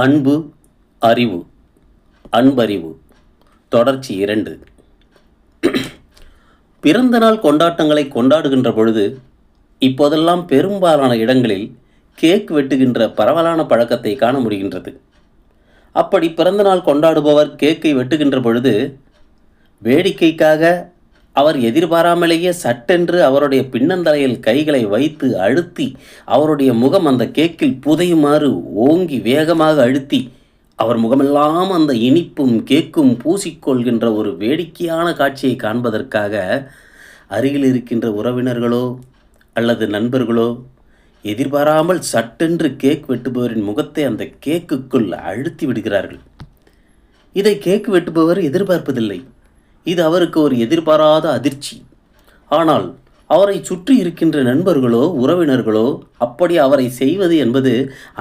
அன்பு, அறிவு. அன்பறிவு. தொடர்ச்சி 2. பிறந்தநாள் கொண்டாட்டங்களை கொண்டாடுகின்ற பொழுது இப்போதெல்லாம் பெரும்பாலான இடங்களில் கேக் வெட்டுகின்ற பரவலான பழக்கத்தை காண முடிகின்றது. அப்படி பிறந்தநாள் கொண்டாடுபவர் கேக்கை வெட்டுகின்ற பொழுது வேடிக்கைக்காக அவர் எதிர்பாராமலேயே சட்டென்று அவருடைய பின்னந்தலையில் கைகளை வைத்து அழுத்தி அவருடைய முகம் அந்த கேக்கில் புதையுமாறு ஓங்கி வேகமாக அழுத்தி அவர் முகமெல்லாம் அந்த இனிப்பும் கேக்கும் பூசிக்கொள்கின்ற ஒரு வேடிக்கையான காட்சியை காண்பதற்காக அருகில் இருக்கின்ற உறவினர்களோ அல்லது நண்பர்களோ எதிர்பாராமல் சட்டென்று கேக் வெட்டுபவரின் முகத்தை அந்த கேக்குக்குள் அழுத்தி விடுகிறார்கள். இதை கேக் வெட்டுபவர் எதிர்பார்ப்பதில்லை. இது அவருக்கு ஒரு எதிர்பாராத அதிர்ச்சி. ஆனால் அவரை சுற்றி இருக்கின்ற நண்பர்களோ உறவினர்களோ அப்படி அவரை செய்வது என்பது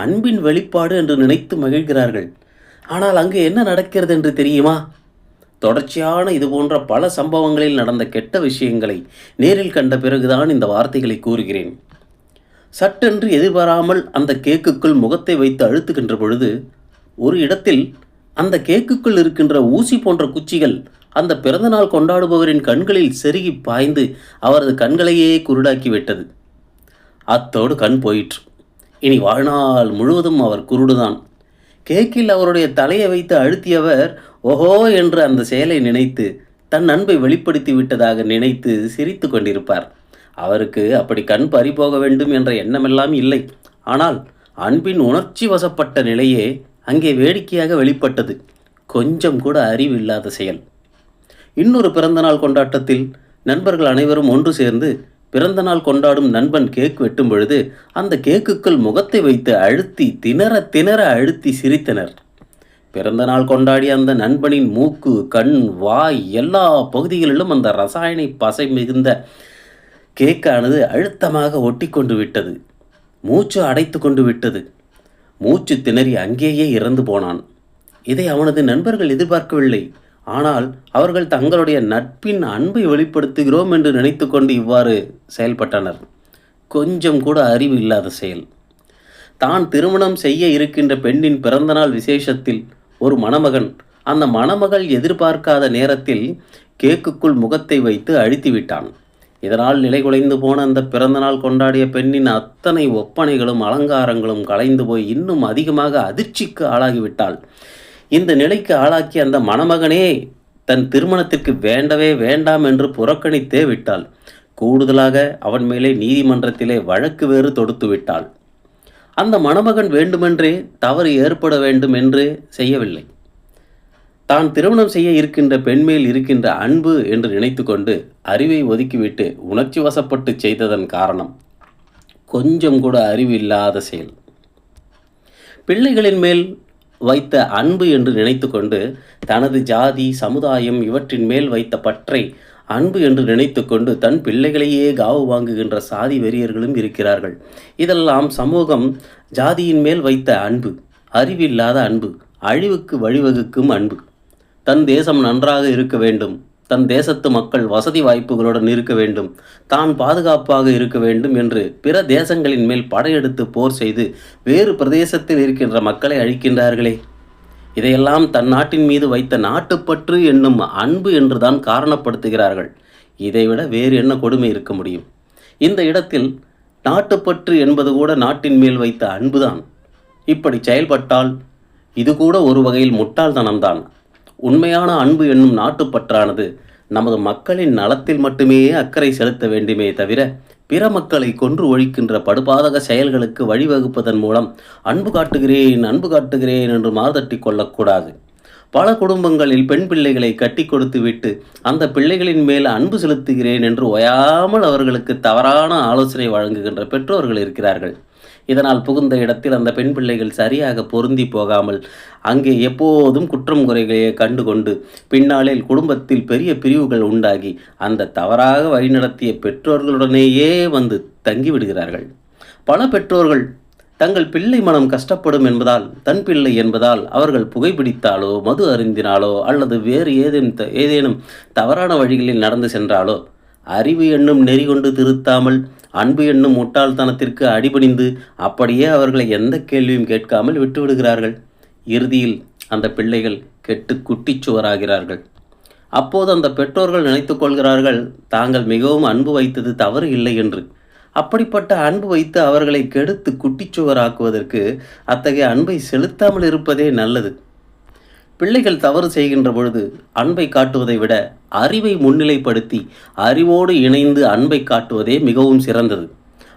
அன்பின் வெளிப்பாடு என்று நினைத்து மகிழ்கிறார்கள். ஆனால் அங்கு என்ன நடக்கிறது என்று தெரியுமா? தொடர்ச்சியான இதுபோன்ற பல சம்பவங்களில் நடந்த கெட்ட விஷயங்களை நேரில் கண்ட பிறகுதான் இந்த வார்த்தைகளை கூறுகிறேன். சட்டென்று எதிர்பாராமல் அந்த கேக்குக்குள் முகத்தை வைத்து அழுத்துகின்ற பொழுது ஒரு இடத்தில் அந்த கேக்குக்குள் இருக்கின்ற ஊசி போன்ற குச்சிகள் அந்த பிறந்தநாள் கொண்டாடுபவரின் கண்களில் செருகி பாய்ந்து அவரது கண்களையே குருடாக்கி விட்டது. அத்தோடு கண் போயிற்று. இனி வாழ்நாள் முழுவதும் அவர் குருடுதான். கேக்கில் அவருடைய தலையை வைத்து அழுத்தியவர் ஓஹோ என்று அந்த செயலை நினைத்து தன் அன்பை வெளிப்படுத்தி விட்டதாக நினைத்து சிரித்து கொண்டிருப்பார். அவருக்கு அப்படி கண் பறிபோக வேண்டும் என்ற எண்ணமெல்லாம் இல்லை. ஆனால் அன்பின் உணர்ச்சி வசப்பட்ட நிலையே அங்கே வேடிக்கையாக வெளிப்பட்டது. கொஞ்சம் கூட அறிவு இல்லாத செயல். இன்னொரு பிறந்தநாள் கொண்டாட்டத்தில் நண்பர்கள் அனைவரும் ஒன்று சேர்ந்து பிறந்தநாள் கொண்டாடும் நண்பன் கேக் வெட்டும் பொழுது அந்த கேக்குக்குள் முகத்தை வைத்து அழுத்தி திணற திணற அழுத்தி சிரித்தனர். பிறந்தநாள் கொண்டாடிய அந்த நண்பனின் மூக்கு, கண், வாய் எல்லா பகுதிகளிலும் அந்த ரசாயன பசை மிகுந்த கேக்கானது அழுத்தமாக ஒட்டி கொண்டு விட்டது. மூச்சு அடைத்து கொண்டு விட்டது. மூச்சு திணறி அங்கேயே இறந்து போனான். இதை அவனது நண்பர்கள் எதிர்பார்க்கவில்லை. ஆனால் அவர்கள் தங்களுடைய நட்பின் அன்பை வெளிப்படுத்துகிறோம் என்று நினைத்து கொண்டு இவ்வாறு செயல்பட்டனர். கொஞ்சம் கூட அறிவு இல்லாத செயல். தான் திருமணம் செய்ய இருக்கின்ற பெண்ணின் பிறந்தநாள் விசேஷத்தில் ஒரு மணமகன் அந்த மணமகள் எதிர்பார்க்காத நேரத்தில் கேக்குக்குள் முகத்தை வைத்து அழுத்திவிட்டான். இதனால் நிலைகுலைந்து போன அந்த பிறந்தநாள் கொண்டாடிய பெண்ணின் அத்தனை ஒப்பனைகளும் அலங்காரங்களும் கலைந்து போய் இன்னும் அதிகமாக அதிர்ச்சிக்கு ஆளாகிவிட்டாள். இந்த நிலைக்கு ஆளாக்கி அந்த மணமகனே தன் திருமணத்திற்கு வேண்டவே வேண்டாம் என்று புறக்கணித்தே விட்டாள். கூடுதலாக அவன் மேலே நீதிமன்றத்திலே வழக்கு வேறு தொடுத்து விட்டாள். அந்த மணமகன் வேண்டுமென்றே தவறு ஏற்பட வேண்டும் என்று செய்யவில்லை. தான் திருமணம் செய்ய இருக்கின்ற பெண்மேல் இருக்கின்ற அன்பு என்று நினைத்து கொண்டு அறிவை ஒதுக்கிவிட்டு உணர்ச்சி வசப்பட்டு செய்ததன் காரணம் கொஞ்சம் கூட அறிவு இல்லாத செயல். பிள்ளைகளின் மேல் வைத்த அன்பு என்று நினைத்து கொண்டு தனது ஜாதி, சமுதாயம் இவற்றின் மேல் வைத்த பற்றை அன்பு என்று நினைத்து கொண்டு தன் பிள்ளைகளையே காவு வாங்குகின்ற சாதி வெறியர்களும் இருக்கிறார்கள். இதெல்லாம் சமூகம் ஜாதியின் மேல் வைத்த அன்பு, அறிவில்லாத அன்பு, அழிவுக்கு வழிவகுக்கும் அன்பு. தன் தேசம் நன்றாக இருக்க வேண்டும், தன் தேசத்து மக்கள் வசதி வாய்ப்புகளுடன் இருக்க வேண்டும், தான் பாதுகாப்பாக இருக்க வேண்டும் என்று பிற தேசங்களின் மேல் படையெடுத்து போர் செய்து வேறு பிரதேசத்தில் இருக்கின்ற மக்களை அழிக்கின்றார்களே. இதையெல்லாம் தன் நாட்டின் மீது வைத்த நாட்டுப்பற்று என்னும் அன்பு என்றுதான் காரணப்படுத்துகிறார்கள். இதைவிட வேறு என்ன கொடுமை இருக்க முடியும்? இந்த இடத்தில் நாட்டுப்பற்று என்பது கூட நாட்டின் மேல் வைத்த அன்புதான். இப்படி செயல்பட்டால் இது கூட ஒரு வகையில் முட்டாள்தனம்தான். உண்மையான அன்பு என்னும் நாட்டுப்பற்றானது நமது மக்களின் நலத்தில் மட்டுமே அக்கறை செலுத்த வேண்டுமே தவிர பிற மக்களை கொன்று ஒழிக்கின்ற படுபாதக செயல்களுக்கு வழிவகுப்பதன் மூலம் அன்பு காட்டுகிறேன் என்று மார்தட்டி கொள்ளக்கூடாது. பல குடும்பங்களில் பெண் பிள்ளைகளை கட்டி கொடுத்து விட்டு அந்த பிள்ளைகளின் மேல் அன்பு செலுத்துகிறேன் என்று ஓயாமல் அவர்களுக்கு தவறான ஆலோசனை வழங்குகின்ற பெற்றோர்கள் இருக்கிறார்கள். இதனால் புகுந்த இடத்தில் அந்த பெண் பிள்ளைகள் சரியாக பொருந்தி போகாமல் அங்கே எப்போதும் குற்றம் குறைகளையே கண்டுகொண்டு பின்னாளில் குடும்பத்தில் பெரிய பிரிவுகள் உண்டாகி அந்த தவறாக வழிநடத்திய பெற்றோர்களுடனேயே வந்து தங்கிவிடுகிறார்கள். பல பெற்றோர்கள் தங்கள் பிள்ளை மனம் கஷ்டப்படும் என்பதால், தன் பிள்ளை என்பதால் அவர்கள் புகைப்பிடித்தாலோ மது அருந்தினாலோ அல்லது வேறு ஏதேனும் தவறான வழிகளில் நடந்து சென்றாலோ அறிவு என்னும் நெறி கொண்டு திருத்தாமல் அன்பு என்னும் முட்டாள்தனத்திற்கு அடிபணிந்து அப்படியே அவர்களை எந்த கேள்வியும் கேட்காமல் விட்டுவிடுகிறார்கள். இறுதியில் அந்த பிள்ளைகள் கெட்டு குட்டிச்சுவராகிறார்கள். அப்போது அந்த பெற்றோர்கள் நினைத்து கொள்கிறார்கள் தாங்கள் மிகவும் அன்பு வைத்தது தவறு இல்லை என்று. அப்படிப்பட்ட அன்பு வைத்து அவர்களை கெடுத்து குட்டிச்சுவராக்குவதற்கு அத்தகைய அன்பை செலுத்தாமல் இருப்பதே நல்லது. பிள்ளைகள் தவறு செய்கின்ற பொழுது அன்பை காட்டுவதை விட அறிவை முன்னிலைப்படுத்தி அறிவோடு இணைந்து அன்பை காட்டுவதே மிகவும் சிறந்தது.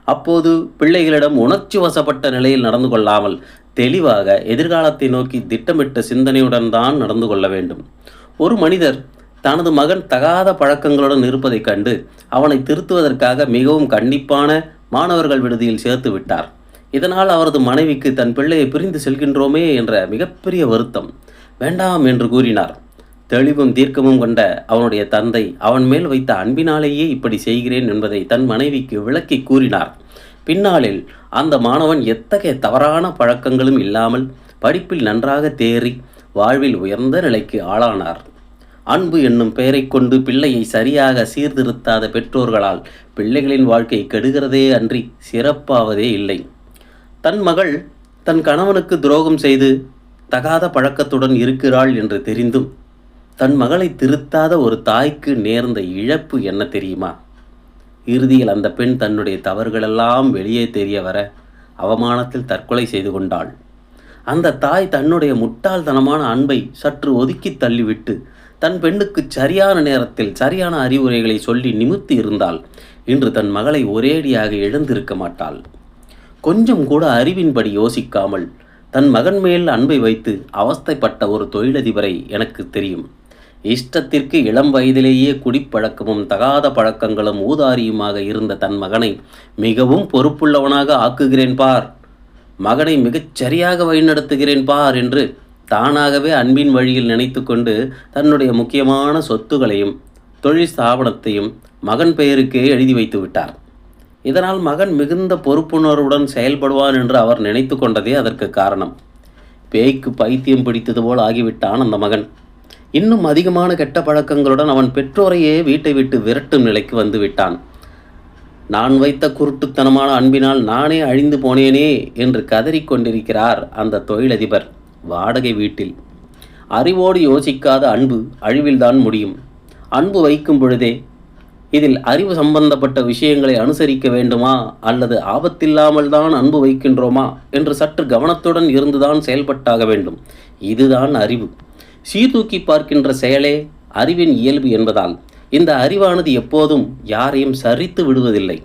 அப்போது பிள்ளைகளிடம் உணர்ச்சி வசப்பட்ட நிலையில் நடந்து கொள்ளாமல் தெளிவாக எதிர்காலத்தை நோக்கி திட்டமிட்ட சிந்தனையுடன் தான் நடந்து கொள்ள வேண்டும். ஒரு மனிதர் தனது மகன் தகாத பழக்கங்களுடன் இருப்பதைக் கண்டு அவனை திருத்துவதற்காக மிகவும் கண்டிப்பான மாணவர்கள் விடுதியில் சேர்த்து விட்டார். இதனால் அவரது மனைவிக்கு தன் பிள்ளையை பிரிந்து செல்கின்றோமே என்ற மிகப்பெரிய வருத்தம். வேண்டாம் என்று கூறினார். தெளிவும் தீர்க்கமும் கொண்ட அவனுடைய தந்தை அவன் மேல் வைத்த அன்பினாலேயே இப்படி செய்கிறேன் என்பதை தன் மனைவிக்கு விளக்கி கூறினார். பின்னாளில் அந்த மாணவன் எத்தகைய தவறான பழக்கங்களும் இல்லாமல் படிப்பில் நன்றாக தேறி வாழ்வில் உயர்ந்த நிலைக்கு ஆளானார். அன்பு என்னும் பெயரை கொண்டு பிள்ளையை சரியாக சீர்திருத்தாத பெற்றோர்களால் பிள்ளைகளின் வாழ்க்கை கெடுகிறதே அன்றி சிறப்பாவதே இல்லை. தன் மகள் தன் கணவனுக்கு துரோகம் செய்து தகாத பழக்கத்துடன் இருக்கிறாள் என்று தெரிந்தும் தன் மகளை திருத்தாத ஒரு தாய்க்கு நேர்ந்த இழப்பு என்ன தெரியுமா? இறுதியில் அந்த பெண் தன்னுடைய தவறுகளெல்லாம் வெளியே தெரிய வர அவமானத்தில் தற்கொலை செய்து கொண்டாள். அந்த தாய் தன்னுடைய முட்டாள்தனமான அன்பை சற்று ஒதுக்கி தள்ளிவிட்டு தன் பெண்ணுக்கு சரியான நேரத்தில் சரியான அறிவுரைகளை சொல்லி நிமிர்த்தி இருந்தால் இன்று தன் மகளை ஒரேடியாக இழந்திருக்க மாட்டாள். கொஞ்சம் கூட அறிவின்படி யோசிக்காமல் தன் மகன் மேல் அன்பை வைத்து அவஸ்தைப்பட்ட ஒரு தொழிலதிபரை எனக்கு தெரியும். இஷ்டத்திற்கு இளம் வயதிலேயே குடிப்பழக்கமும் தகாத பழக்கங்களும் ஊதாரியுமாக இருந்த தன் மகனை மிகவும் பொறுப்புள்ளவனாக ஆக்குகிறேன் பார், மகனை மிகச் சரியாக வழிநடத்துகிறேன் பார் என்று தானாகவே அன்பின் வழியில் நினைத்து கொண்டு தன்னுடைய முக்கியமான சொத்துகளையும் தொழில் ஸ்தாபனத்தையும் மகன் பெயருக்கே எழுதி வைத்து விட்டார். இதனால் மகன் மிகுந்த பொறுப்புணர்வுடன் செயல்படுவான் என்று அவர் நினைத்து கொண்டதே அதற்கு காரணம். பேய்க்கு பைத்தியம் பிடித்தது போல் ஆகிவிட்டான் அந்த மகன். இன்னும் அதிகமான கெட்ட பழக்கங்களுடன் அவன் பெற்றோரையே வீட்டை விட்டு விரட்டும் நிலைக்கு வந்து விட்டான். நான் வைத்த குருட்டுத்தனமான அன்பினால் நானே அழிந்து போனேனே என்று கதறிக்கொண்டிருக்கிறார் அந்த தொழிலதிபர் வாடகை வீட்டில். அறிவோடு யோசிக்காத அன்பு அழிவில்தான் முடியும். அன்பு வைக்கும் பொழுதே இதில் அறிவு சம்பந்தப்பட்ட விஷயங்களை அனுசரிக்க வேண்டுமா அல்லது ஆபத்தில்லாமல் தான் அன்பு வைக்கின்றோமா என்று சற்று கவனத்துடன் இருந்துதான் செயல்பட்டாக வேண்டும். இதுதான் அறிவு. சீர்தூக்கி பார்க்கின்ற செயலே அறிவின் இயல்பு என்பதால் இந்த அறிவானது எப்போதும் யாரையும் சரித்து விடுவதில்லை.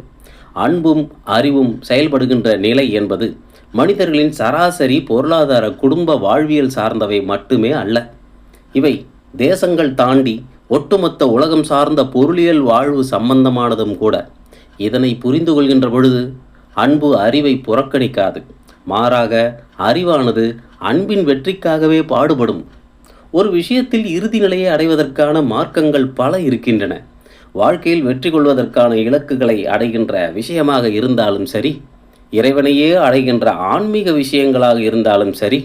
அன்பும் அறிவும் செயல்படுகின்ற நிலை என்பது மனிதர்களின் சராசரி பொருளாதார குடும்ப வாழ்வியல் சார்ந்தவை மட்டுமே அல்ல. இவை தேசங்கள் தாண்டி ஒட்டுமொத்த உலகம் சார்ந்த பொருளியல் வாழ்வு சம்பந்தமானதும் கூட. இதனை புரிந்து கொள்கின்ற பொழுது அன்பு அறிவை புறக்கணிக்காது. மாறாக அறிவானது அன்பின் வெற்றிக்காகவே பாடுபடும். ஒரு விஷயத்தில் இறுதி நிலையை அடைவதற்கான மார்க்கங்கள் பல இருக்கின்றன. வாழ்க்கையில் வெற்றி கொள்வதற்கான இலக்குகளை அடைகின்ற விஷயமாக இருந்தாலும் சரி, இறைவனையே அடைகின்ற ஆன்மீக விஷயங்களாக இருந்தாலும் சரி,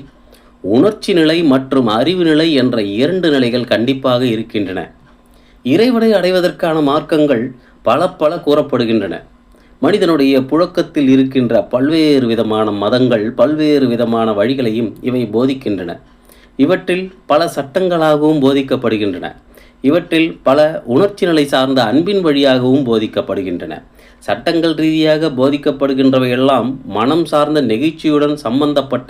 உணர்ச்சி நிலை மற்றும் அறிவு நிலை என்ற இரண்டு நிலைகள் கண்டிப்பாக இருக்கின்றன. இறைவனை அடைவதற்கான மார்க்கங்கள் பல கூறப்படுகின்றன. மனிதனுடைய புழக்கத்தில் இருக்கின்ற பல்வேறு விதமான மதங்கள் பல்வேறு விதமான வழிகளையும் இவை போதிக்கின்றன. இவற்றில் பல சட்டங்களாகவும் போதிக்கப்படுகின்றன. இவற்றில் பல உணர்ச்சி நிலை சார்ந்த அன்பின் வழியாகவும் போதிக்கப்படுகின்றன. சட்டங்கள் ரீதியாக போதிக்கப்படுகின்றவையெல்லாம் மனம் சார்ந்த நெகிழ்ச்சியுடன் சம்பந்தப்பட்ட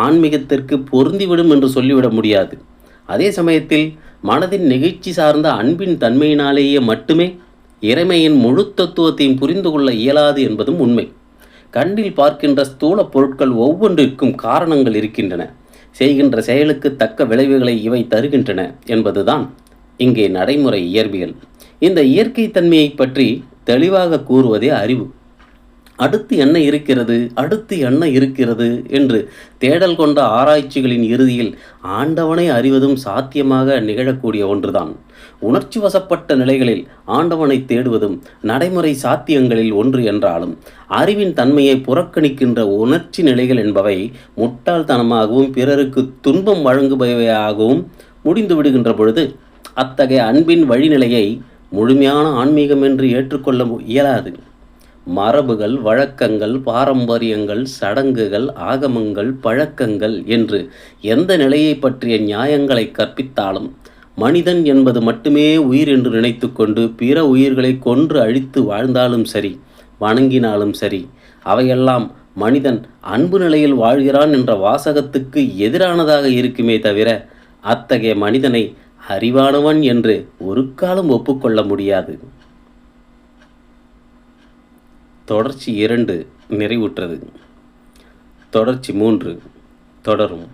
ஆன்மீகத்திற்கு பொருந்திவிடும் என்று சொல்லிவிட முடியாது. அதே சமயத்தில் மனதின் நெகிழ்ச்சி சார்ந்த அன்பின் தன்மையினாலேயே மட்டுமே இறைமையின் முழு தத்துவத்தையும் புரிந்து கொள்ள இயலாது என்பதும் உண்மை. கண்ணில் பார்க்கின்ற ஸ்தூல பொருட்கள் ஒவ்வொன்றிற்கும் காரணங்கள் இருக்கின்றன. செய்கின்ற செயலுக்கு தக்க விளைவுகளை இவை தருகின்றன என்பதுதான் இங்கே நடைமுறை இயற்பியல். இந்த இயற்கை தன்மையை பற்றி தெளிவாக கூறுவதே அறிவு. அடுத்து என்ன இருக்கிறது, அடுத்து என்ன இருக்கிறது என்று தேடல் கொண்ட ஆராய்ச்சிகளின் இறுதியில் ஆண்டவனை அறிவதும் சாத்தியமாக நிகழக்கூடிய ஒன்றுதான். உணர்ச்சி வசப்பட்ட நிலைகளில் ஆண்டவனை தேடுவதும் நடைமுறை சாத்தியங்களில் ஒன்று என்றாலும் அறிவின் தன்மையை புறக்கணிக்கின்ற உணர்ச்சி நிலைகள் என்பவை முட்டாள்தனமாகவும் பிறருக்கு துன்பம் வழங்குபவையாகவும் முடிந்து விடுகின்ற பொழுது அத்தகைய அன்பின் வழிநிலையை முழுமையான ஆன்மீகம் என்று ஏற்றுக்கொள்ள இயலாது. மரபுகள், வழக்கங்கள், பாரம்பரியங்கள், சடங்குகள், ஆகமங்கள், பழக்கங்கள் என்று எந்த நிலையை பற்றிய நியாயங்களை கற்பித்தாலும் மனிதன் என்பது மட்டுமே உயிர் என்று நினைத்துக்கொண்டு பிற உயிர்களை கொன்று அழித்து வாழ்ந்தாலும் சரி, வணங்கினாலும் சரி, அவையெல்லாம் மனிதன் அன்பு நிலையில் வாழ்கிறான் என்ற வாசகத்துக்கு எதிரானதாக இருக்குமே தவிர அத்தகைய மனிதனை அறிவானவன் என்று ஒரு காலம் ஒப்புக்கொள்ள முடியாது. தொடர்ச்சி 2 நிறைவுற்றது. தொடர்ச்சி 3 தொடரும்.